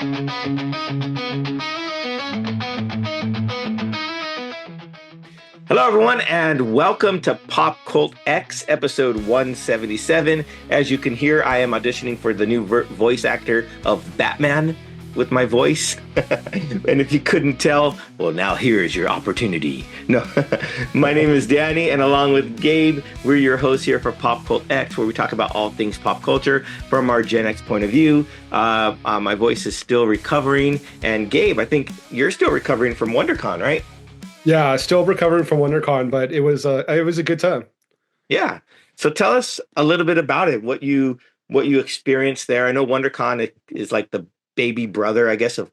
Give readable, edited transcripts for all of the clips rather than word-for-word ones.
Hello, everyone, and welcome to PopCultX episode 177. As you can hear, I am auditioning for the new voice actor of Batman with my voice. And if you couldn't tell, well, now here's your opportunity. No, my name is Danny, and along with Gabe, we're your hosts here for PopCultX, where we talk about all things pop culture from our Gen X point of view. My voice is still recovering, and Gabe, I think you're still recovering from WonderCon, right? Yeah, still recovering from WonderCon, but it was a good time. Yeah. So tell us a little bit about it. What you experienced there. I know WonderCon is like the baby brother, I guess, of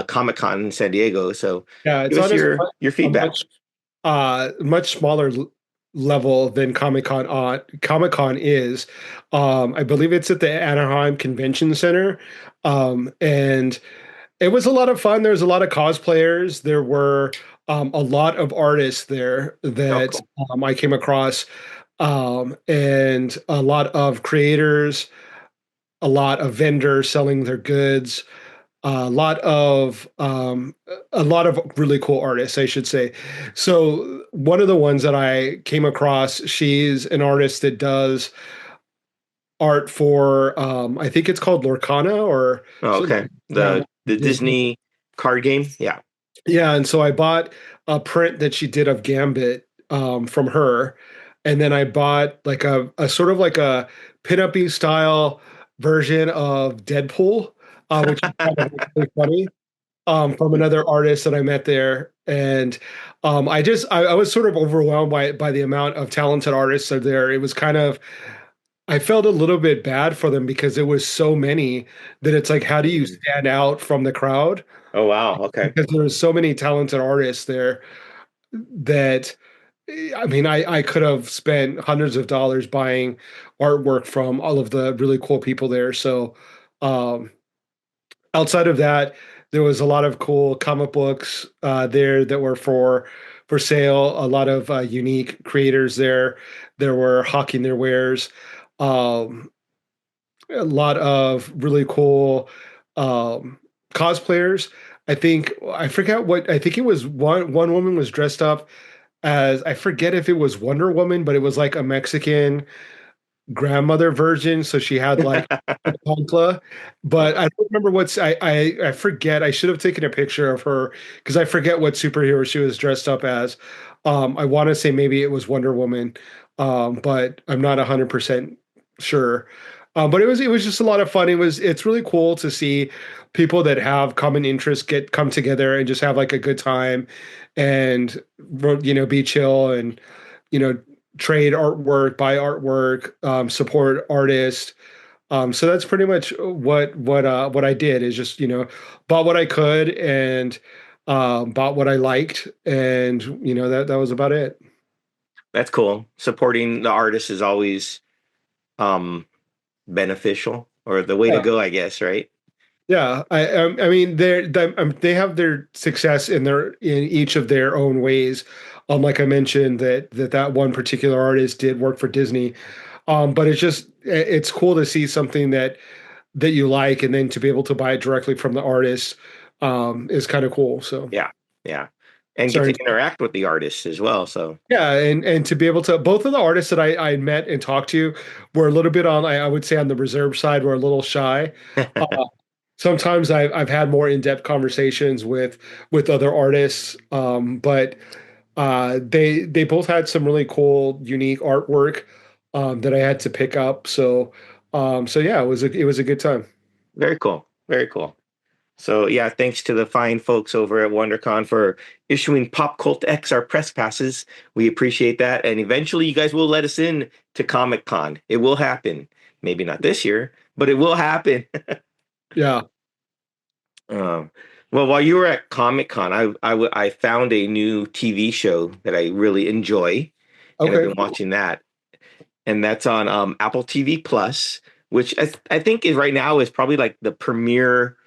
Comic-Con in San Diego. So yeah, give us your feedback. Much smaller level than Comic-Con. Comic-Con is, I believe it's at the Anaheim Convention Center, and it was a lot of fun. There was a lot of cosplayers. There were a lot of artists there that I came across, and a lot of creators, a lot of vendors selling their goods, a lot of really cool artists, I should say. So one of the ones that I came across, she's an artist that does art for I think it's called Lorcana or the Disney card game. Yeah, and so I bought a print that she did of Gambit from her, and then I bought like a sort of like a pinup-y style version of Deadpool, which is kind of really funny, from another artist that I met there. And I was sort of overwhelmed by the amount of talented artists that are there. It was kind of, I felt a little bit bad for them because it was so many that it's like, how do you stand out from the crowd? Oh, wow. Okay. Because there was so many talented artists there that, I mean, I could have spent hundreds of dollars buying artwork from all of the really cool people there. So, outside of that, there was a lot of cool comic books there that were for sale. A lot of unique creators there. There were hawking their wares. Um, a lot of really cool cosplayers. I forget what, I think it was one woman was dressed up as, I forget if it was Wonder Woman, but it was like a Mexican grandmother version. So she had like a chancla, but I don't remember I forget. I should have taken a picture of her because I forget what superhero she was dressed up as. I want to say maybe it was Wonder Woman, but I'm not 100% sure. But it was just a lot of fun. It's really cool to see people that have common interests come together and just have like a good time and be chill and trade artwork, buy artwork, support artists. So that's pretty much what I did is just bought what I could and bought what I liked, and that was about it. That's cool. Supporting the artist is always beneficial, or the way to go, I guess, right? Yeah, I mean they have their success in each of their own ways. Like I mentioned that one particular artist did work for Disney, but it's cool to see something that you like, and then to be able to buy it directly from the artist is kind of cool. So yeah, and get to interact with the artists as well. So yeah, and to be able to, both of the artists that I met and talked to were a little bit on, I would say, on the reserve side, were a little shy. Sometimes I've had more in-depth conversations with other artists, but they both had some really cool, unique artwork that I had to pick up. So yeah, it was a good time. Very cool, very cool. So yeah, thanks to the fine folks over at WonderCon for issuing PopCultX our press passes. We appreciate that, and eventually you guys will let us in to Comic-Con. It will happen. Maybe not this year, but it will happen. Yeah. Well, while you were at Comic-Con, I found a new TV show that I really enjoy, and I've been watching that, and that's on Apple TV Plus, which I think is right now is probably like the premier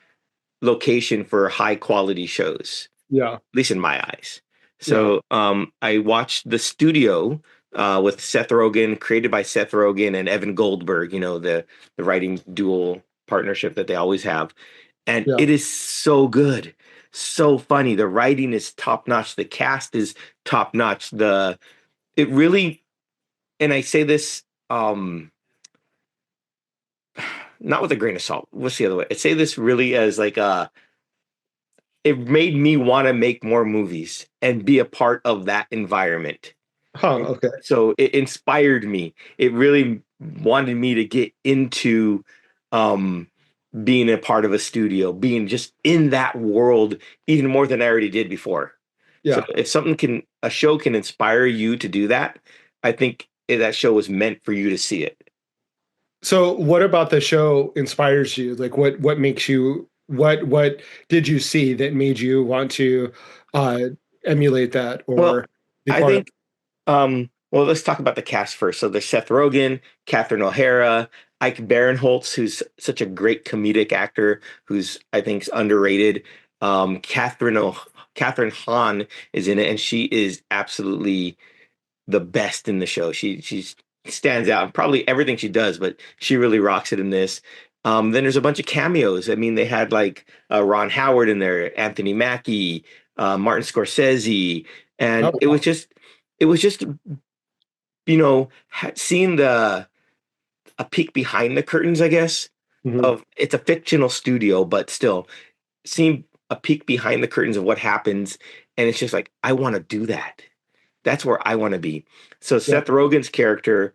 location for high quality shows. Yeah, at least in my eyes. So I watched The Studio with Seth Rogen, created by Seth Rogen and Evan Goldberg. The writing dual partnership that they always have. and Yeah. it is so good, so funny. The writing is top notch. The cast is top notch. The it really, and I say this not with a grain of salt. What's the other way? I say this really as like it made me want to make more movies and be a part of that environment. Huh. Okay. So it inspired me. It really wanted me to get into um being a part of a studio, being just in that world even more than I already did before. So Yeah. if a show can inspire you to do that, I think that show was meant for you to see it. So what about the show inspires you? Like what makes you what did you see that made you want to uh emulate that Well, or be I part of think well, let's talk about the cast first. So there's Seth Rogen, Catherine O'Hara, Ike Barinholtz, who's such a great comedic actor, who's I think is underrated. Catherine Hahn is in it, and she is absolutely the best in the show. She stands out in probably everything she does, but she really rocks it in this. Then there's a bunch of cameos. I mean, they had like Ron Howard in there, Anthony Mackie, Martin Scorsese, and Oh, wow. it was just seeing the a peek behind the curtains, I guess. Mhm. Of it's a fictional studio, but still seeing a peek behind the curtains of what happens, and it's just like I want to do that. That's where I want to be. So Yeah. Seth Rogen's character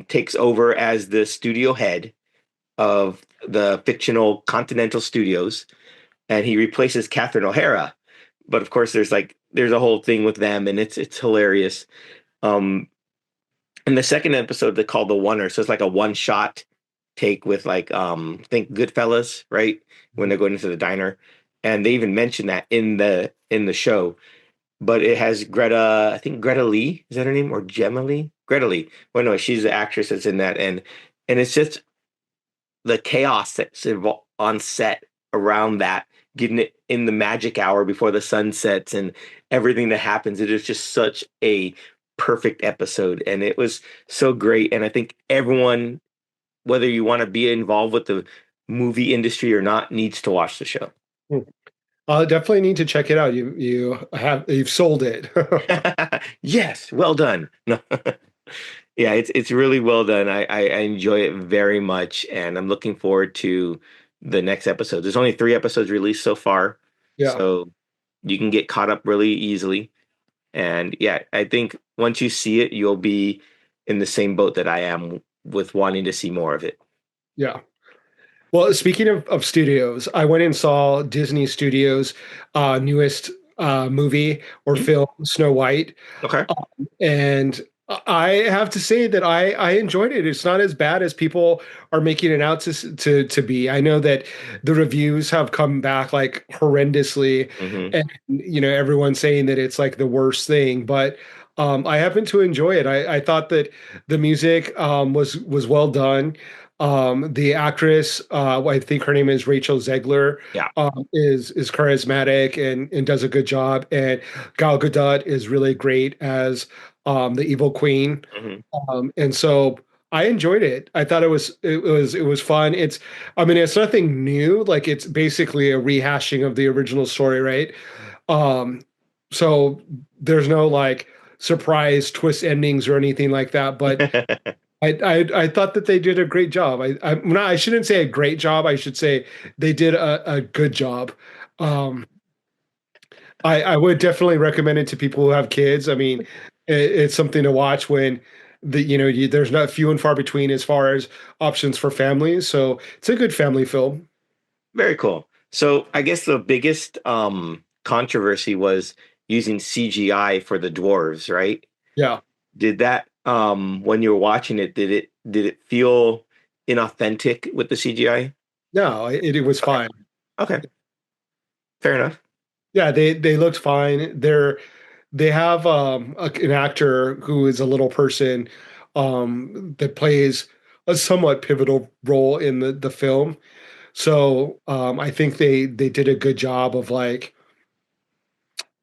takes over as the studio head of the fictional Continental Studios, and he replaces Catherine O'Hara. But of course, there's a whole thing with them, and it's hilarious. Um, in the second episode, they call the oneer, so it's like a one shot take with like think Goodfellas, right? When they're going into the diner, and they even mention that in the show, but it has Greta, I think Greta Lee, is that her name? Or Gemma Lee? Greta Lee. Well, no, she's the actress that's in that. And it's just the chaos that's on set around that, getting it in the magic hour before the sun sets and everything that happens. It is just such a perfect episode. And it was so great. And I think everyone, whether you want to be involved with the movie industry or not, needs to watch the show. Hmm. I'll definitely need to check it out. You've sold it. Yes, well done. No. Yeah, it's really well done. I enjoy it very much, and I'm looking forward to the next episode. There's only 3 episodes released so far, Yeah. so you can get caught up really easily. And yeah, I think once you see it, you'll be in the same boat that I am with wanting to see more of it. Yeah. Well, speaking of studios, I went and saw Disney Studios' newest movie or Mhm. film, Snow White. Okay. And I have to say that I enjoyed it. It's not as bad as people are making it out to be. I know that the reviews have come back like horrendously, Hmm. and everyone's saying that it's like the worst thing. But I happen to enjoy it. I thought that the music was well done. The actress, I think her name is Rachel Zegler, Yeah. is charismatic and does a good job. And Gal Gadot is really great as the evil queen. Hmm. And so I enjoyed it. I thought it was fun. I mean, it's nothing new. Like it's basically a rehashing of the original story, right? Um, so there's no like surprise twist endings or anything like that. But I thought that they did a great job. I shouldn't say a great job. I should say they did a good job. Um, I would definitely recommend it to people who have kids. I mean, it's something to watch when there's not few and far between as far as options for families. So it's a good family film. Very cool. So I guess the biggest controversy was using CGI for the dwarves, right? Yeah. Did that when you were watching it, did it feel inauthentic with the CGI? No, it was Okay. fine. Okay. Fair enough. Yeah, they looked fine. They have an actor who is a little person that plays a somewhat pivotal role in the film. So I think they did a good job of like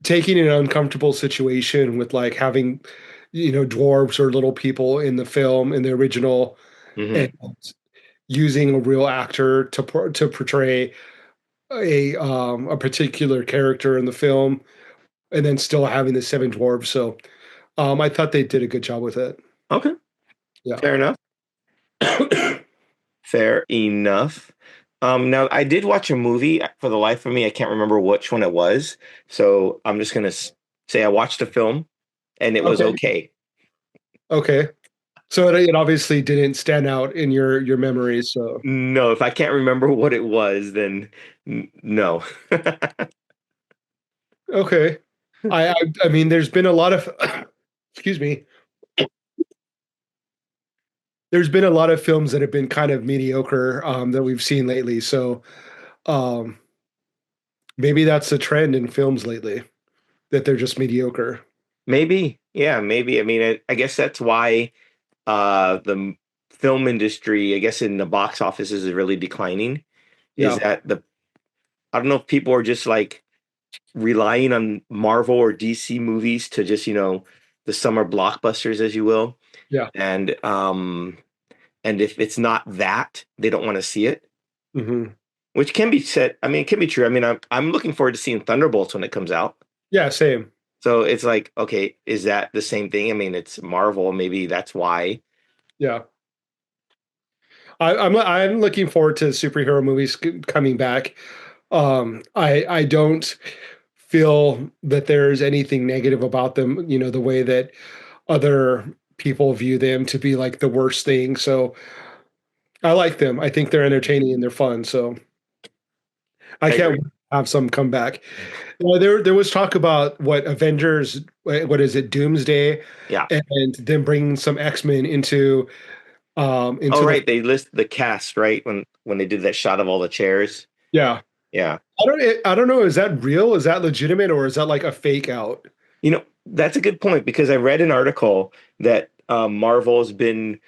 taking an uncomfortable situation with like having dwarves or little people in the film in the original and Hmm. using a real actor to portray a particular character in the film, and then still having the seven dwarves. So I thought they did a good job with it. Okay, Yeah. fair enough. Fair enough. Now I did watch a movie. For the life of me, I can't remember which one it was. So I'm just gonna say I watched a film and it was Okay. okay. Okay. So it obviously didn't stand out in your memories. So No, if I can't remember what it was, then no. okay. I mean, there's been a lot of excuse me. There's been a lot of films that have been kind of mediocre that we've seen lately. So um, maybe that's a trend in films lately that they're just mediocre. Maybe, yeah, maybe. I mean, I guess that's why the film industry, I guess in the box offices is really declining. Is Yeah. that the I don't know if people are just like relying on Marvel or DC movies to just, the summer blockbusters, as you will. Yeah. And if it's not that, they don't want to see it, Hmm. which can be said. I mean, it can be true. I mean, I'm looking forward to seeing Thunderbolts when it comes out. Yeah. Same. So it's like, okay, is that the same thing? I mean, it's Marvel. Maybe that's why. Yeah. I'm looking forward to superhero movies coming back. I don't feel that there's anything negative about them. You know, the way that other people view them to be like the worst thing. So I like them. I think they're entertaining and they're fun. So I I can't agree. wait to have some come back. Well, there was talk about what Avengers, what is it, Doomsday, Yeah. and then bringing some X-Men Oh, into the right. They list the cast, right? When they did that shot of all the chairs. yeah. Yeah. I don't know. Is that real? Is that legitimate, or is that like a fake out? That's a good point because I read an article that Marvel's been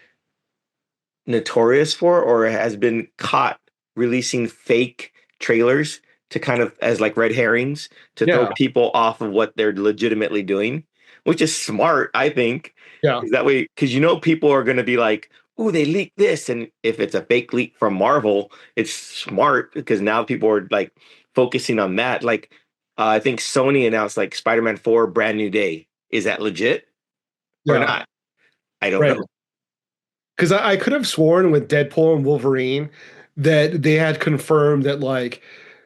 notorious for or has been caught releasing fake trailers to kind of as like red herrings to throw Yeah, people off of what they're legitimately doing, which is smart, I think. yeah, Is that way, because people are going to be like, "Oh, they leaked this," and if it's a fake leak from Marvel, it's smart because now people are like focusing on that. Like, I think Sony announced like Spider-Man 4 Brand New Day. Is that legit or yeah. not? I don't Right. know. Because I could have sworn with Deadpool and Wolverine that they had confirmed that like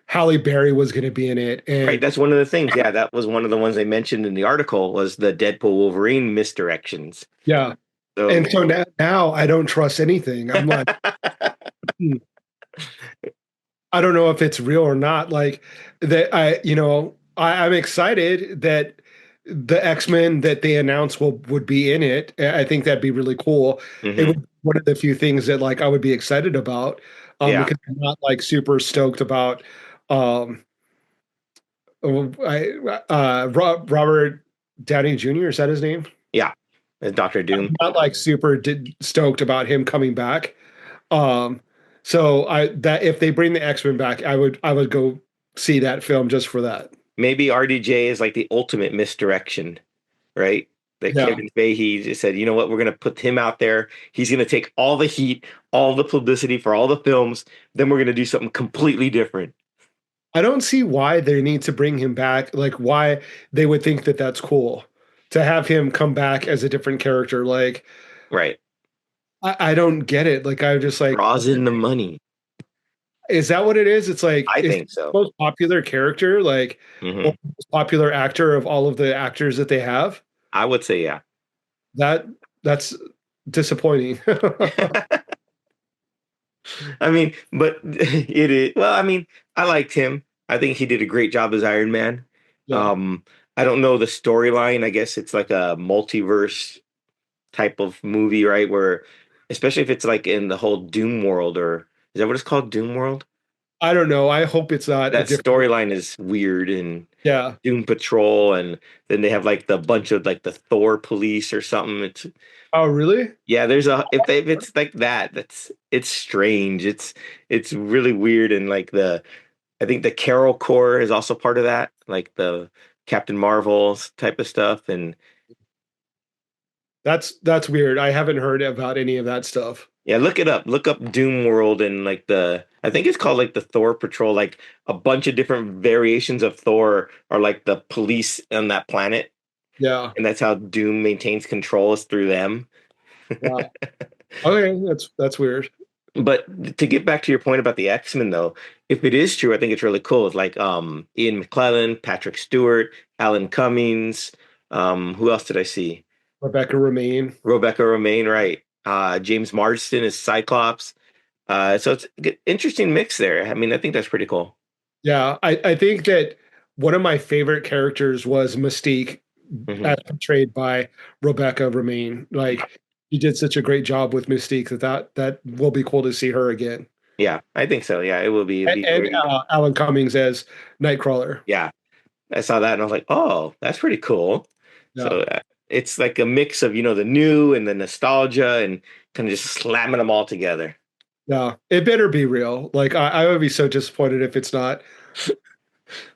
Halle Berry was going to be in it, Right, and that's one of the things. Yeah, that was one of the ones they mentioned in the article was the Deadpool Wolverine misdirections. yeah. So, And so now I don't trust anything. I'm like, hmm, I don't know if it's real or not. Like that, I'm excited that the X-Men that they announced would be in it. I think that'd be really cool. It would mhm, be one of the few things that like I would be excited about, yeah. because I'm not like super stoked about, um, Robert Downey Jr. Is that his name? Yeah, as Doctor Doom. Not like super stoked about him coming back. Um, so I that if they bring the X-Men back, I would go see that film just for that. Maybe RDJ is like the ultimate misdirection, right? That Yeah. Kevin Feige just said, you know what, we're going to put him out there. He's going to take all the heat, all the publicity for all the films. Then we're going to do something completely different. I don't see why they need to bring him back, like why they would think that that's cool to have him come back as a different character. Like Right. I don't get it. Like I'm just like, Draws in the money. is that what it is? It's like I is think so. the most popular character, like or Hmm. most popular actor of all of the actors that they have? I would say, yeah. That that's disappointing. I mean, but it is. Well, I mean, I liked him. I think he did a great job as Iron Man. Yeah. Um, I don't know the storyline. I guess it's like a multiverse type of movie, right? Where, especially if it's like in the whole Doom world, or is that what it's called, Doom World? I don't know. I hope it's not a That different. storyline is weird and Yeah. Doom Patrol, and then they have like the bunch of like the Thor police or something. It's Oh, really? Yeah, there's a if it's like that, it's strange. It's really weird and like the I think the Carol Corps is also part of that, like the Captain Marvel's type of stuff. And That's weird. I haven't heard about any of that stuff. yeah, look it up. Look up Doom World and like I think it's called like the Thor Patrol. Like a bunch of different variations of Thor are like the police on that planet, Yeah. and that's how Doom maintains control is through them. Wow. Okay, that's weird. But to get back to your point about the X-Men, though, if it is true, I think it's really cool. It's like Ian McClellan, Patrick Stewart, Alan Cummings. Who else did I see? Rebecca Romaine. Rebecca Romaine, right? James Marsden is Cyclops. So it's an interesting mix there. I mean, I think that's pretty cool. Yeah, I think that one of my favorite characters was Mystique, Hmm. as portrayed by Rebecca Romaine. Like, she did such a great job with Mystique that will be cool to see her again. Yeah, I think so. Yeah, it will be. It'd And, be and very. Alan Cummings as Nightcrawler. Yeah, I saw that and I was like, oh, that's pretty cool. Yeah, So it's like a mix of the new and the nostalgia and kind of just slamming them all together. yeah. It better be real. Like, I would be so disappointed if it's not.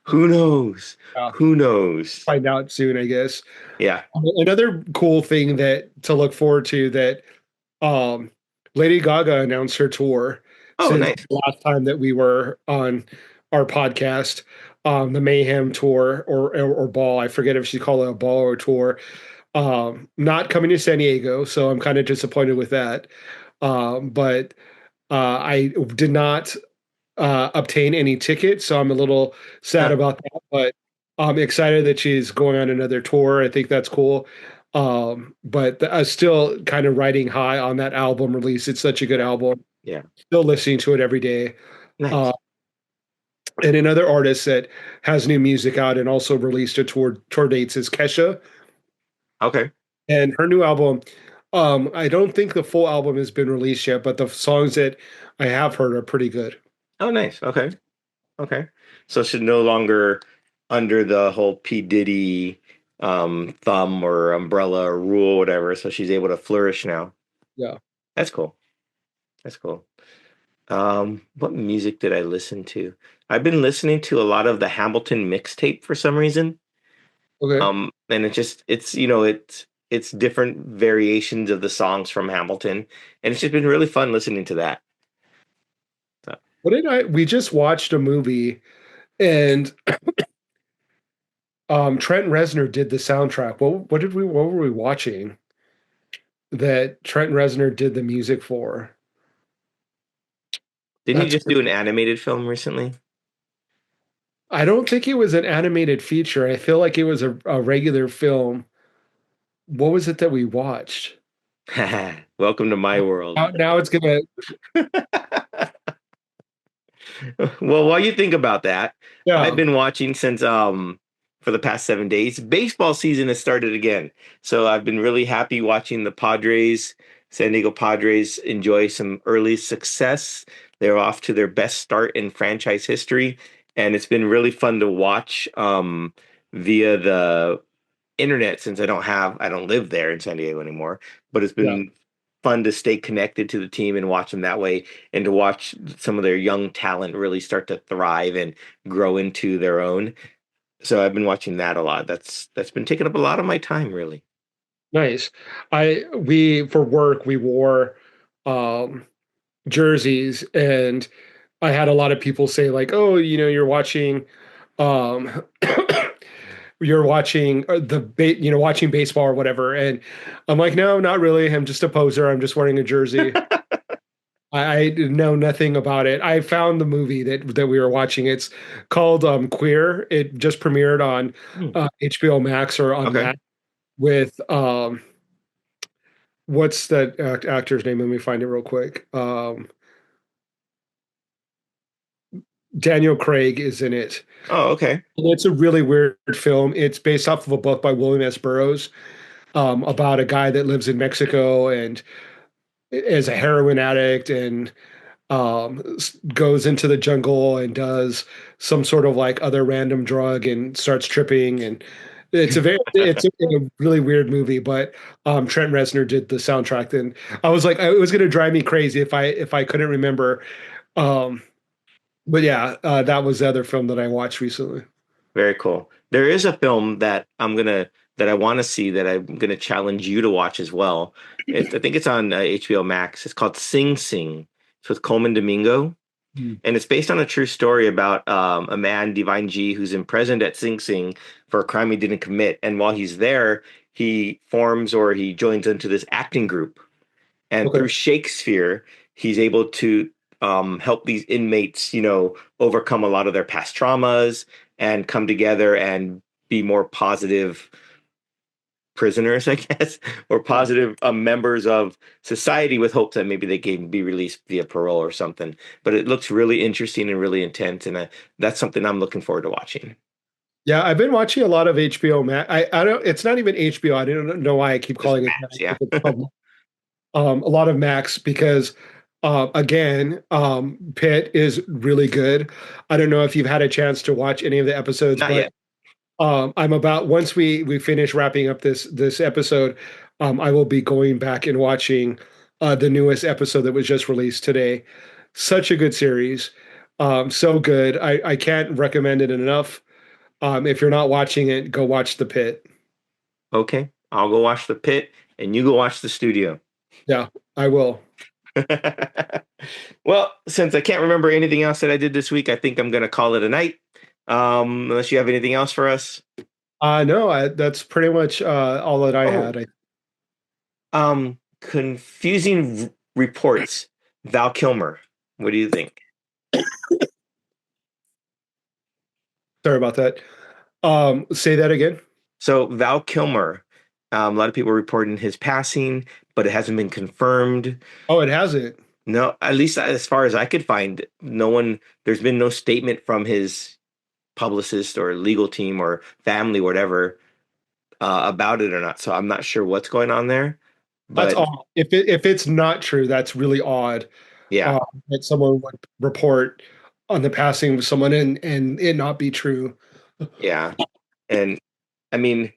Who knows? Yeah, Who knows? find out soon, I guess. Yeah. Another cool thing that to look forward to that um Lady Gaga announced her tour Oh, since nice. the last time that we were on our podcast, the Mayhem tour or ball. I forget if she called it a ball or tour. Not coming to San Diego, so I'm kind of disappointed with that. But I did not obtain any tickets, so I'm a little sad Huh. about that. But I'm excited that she's going on another tour. I think that's cool. But I'm still kind of riding high on that album release. It's such a good album. Yeah. Still listening to it every day. Uh, Nice. and another artist that has new music out and also released a tour dates is Kesha, Okay. and her new album. I don't think the full album has been released yet, but the songs that I have heard are pretty good. Oh, nice. Okay. Okay. So she's no longer under the whole P. Diddy thumb or umbrella or rule, whatever. So she's able to flourish now. Yeah. That's cool. That's cool. What music did I listen to? I've been listening to a lot of the Hamilton mixtape for some reason. Okay. And it's different variations of the songs from Hamilton, and it's just been really fun listening to that. So, What did I? We just watched a movie, and Trent Reznor did the soundtrack. What were we watching that Trent Reznor did the music for? didn't you That's just do an animated film recently? I don't think it was an animated feature. I feel like it was a regular film. What was it that we watched? Welcome to my world. Now it's gonna. Well, while you think about that, I've Yeah. been watching since for the past 7 days. Baseball season has started again. So I've been really happy watching the Padres, San Diego Padres enjoy some early success. They're off to their best start in franchise history. And it's been really fun to watch via the internet since I don't live there in San Diego anymore, but it's Yeah. been fun to stay connected to the team and watch them that way and to watch some of their young talent really start to thrive and grow into their own. So I've been watching that a lot. That's been taking up a lot of my time really. Nice. We for work we wore um jerseys, and I had a lot of people say like, "Oh, you're watching um you're watching watching baseball or whatever." And I'm like, "No, not really. I'm just a poser. I'm just wearing a jersey." I know nothing about it. I found the movie that we were watching. It's called Queer. It just premiered on Hmm. HBO Max or on Okay. Max with what's that actor's name? Let me find it real quick. Daniel Craig is in it. Oh, okay. And it's a really weird film. It's based off of a book by William S. Burroughs, about a guy that lives in Mexico and is a heroin addict, and goes into the jungle and does some sort of like other random drug and starts tripping. And it's a really weird movie, but Trent Reznor did the soundtrack. And I was like, it was going to drive me crazy if I couldn't remember. Um, but yeah, that was the other film that I watched recently. Very cool. There is a film that I want to see that I'm gonna challenge you to watch as well. I think it's on HBO Max. It's called Sing Sing. It's with Coleman Domingo. Mm. and it's based on a true story about a man, Divine G, who's imprisoned at Sing Sing for a crime he didn't commit. And while he's there, he forms or he joins into this acting group. And through Okay. Shakespeare, he's able to help these inmates, overcome a lot of their past traumas and come together and be more positive prisoners, I guess, or Yeah. positive members of society with hopes that maybe they can be released via parole or something. But it looks really interesting and really intense, and that's something I'm looking forward to watching. Yeah, I've been watching a lot of HBO Max. I don't. It's not even HBO. I don't know why I keep Just calling it Max, Max. yeah. It's called, a lot of Max because, again, Pitt is really good. I don't know if you've had a chance to watch any of the episodes, Not but yet. I'm about once we finish wrapping up this episode, I will be going back and watching the newest episode that was just released today. Such a good series, so good. I can't recommend it enough. If you're not watching it, go watch The Pit. Okay, I'll go watch The Pit, and you go watch The Studio. Yeah, I will. Well, since I can't remember anything else that I did this week, I think I'm going to call it a night. Unless you have anything else for us. No, that's pretty much all that I Oh, had. confusing reports. Val Kilmer. What do you think? Sorry about that. Say that again. So Val Kilmer, a lot of people are reporting his passing, but it hasn't been confirmed. Oh, it hasn't. No, at least as far as I could find, no one. There's been no statement from his publicist or legal team or family, whatever, about it or not. So I'm not sure what's going on there. That's But odd. If it's not true, that's really odd. yeah, That someone would report on the passing of someone and it not be true. yeah, and I mean,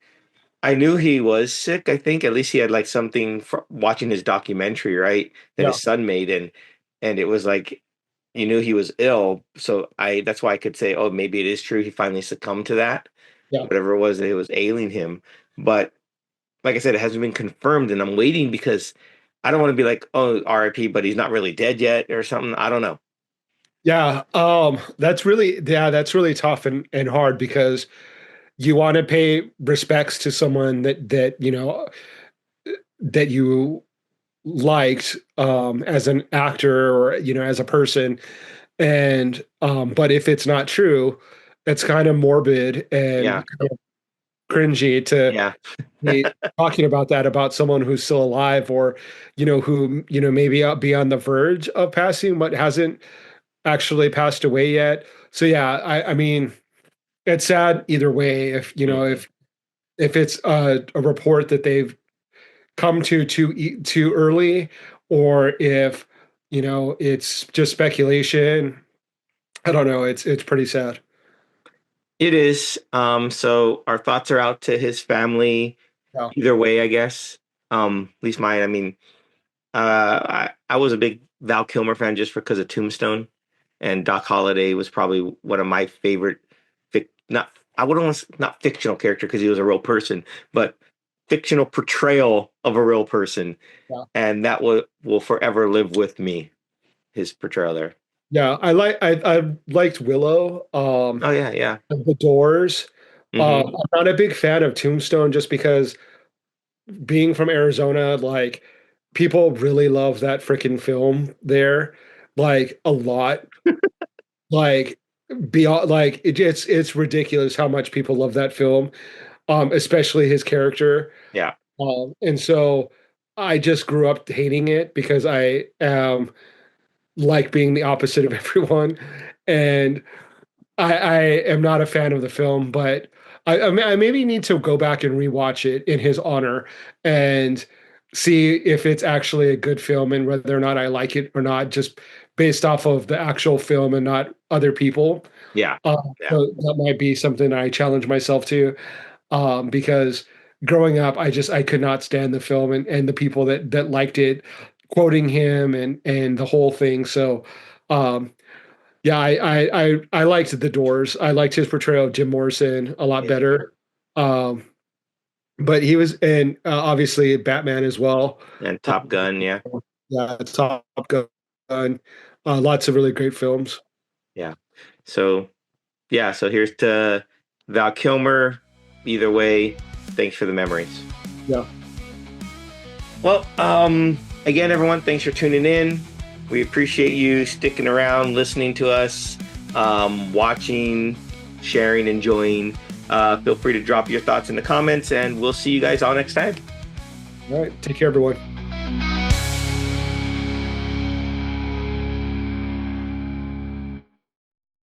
I knew he was sick. I think at least he had like something watching his documentary, right? That Yeah, his son made, and it was like you knew he was ill. So I that's why I could say, oh, maybe it is true. He finally succumbed to that, yeah, whatever it was that it was ailing him. But like I said, it hasn't been confirmed, and I'm waiting because I don't want to be like, oh, RIP, but he's not really dead yet or something. I don't know. yeah. That's really tough and hard because you want to pay respects to someone that that you liked as an actor or as a person, and but if it's not true, it's kind of morbid and Yeah, kind of cringy to yeah, be talking about that about someone who's still alive or who maybe be on the verge of passing but hasn't actually passed away yet. So yeah, I mean it's sad either way if hmm if it's a report that they've come to too early, or if it's just speculation. I don't know. It's pretty sad. it is. So our thoughts are out to his family. Yeah, Either way, I guess. At least mine. I mean, I was a big Val Kilmer fan just because of Tombstone, and Doc Holliday was probably one of my favorite. Not I wouldn't want not fictional character because he was a real person, but fictional portrayal of a real person, yeah, and that will forever live with me. His portrayal there. yeah. I liked Willow. Oh yeah, yeah. The Doors. hmm I'm not a big fan of Tombstone just because being from Arizona, like people really love that freaking film there, like a lot. Like beyond, like it's ridiculous how much people love that film, especially his character. Yeah, And so I just grew up hating it because I am like being the opposite of everyone, and I am not a fan of the film, but I maybe need to go back and rewatch it in his honor and see if it's actually a good film and whether or not I like it or not, just based off of the actual film and not other people. yeah, yeah. So that might be something I challenge myself to, because growing up, I could not stand the film and the people that liked it, quoting him and the whole thing. So. Um, yeah, I liked The Doors. I liked his portrayal of Jim Morrison a lot Yeah. better. Um, but he was, and obviously Batman as well. And Top Um, Gun, yeah. yeah, Top Gun. Lots of really great films. Yeah. So yeah, so here's to Val Kilmer. Either way, thanks for the memories. Yeah. Well, again, everyone, thanks for tuning in. We appreciate you sticking around, listening to us, watching, sharing, enjoying. Feel free to drop your thoughts in the comments, and we'll see you guys all next time. All right. Take care, everyone.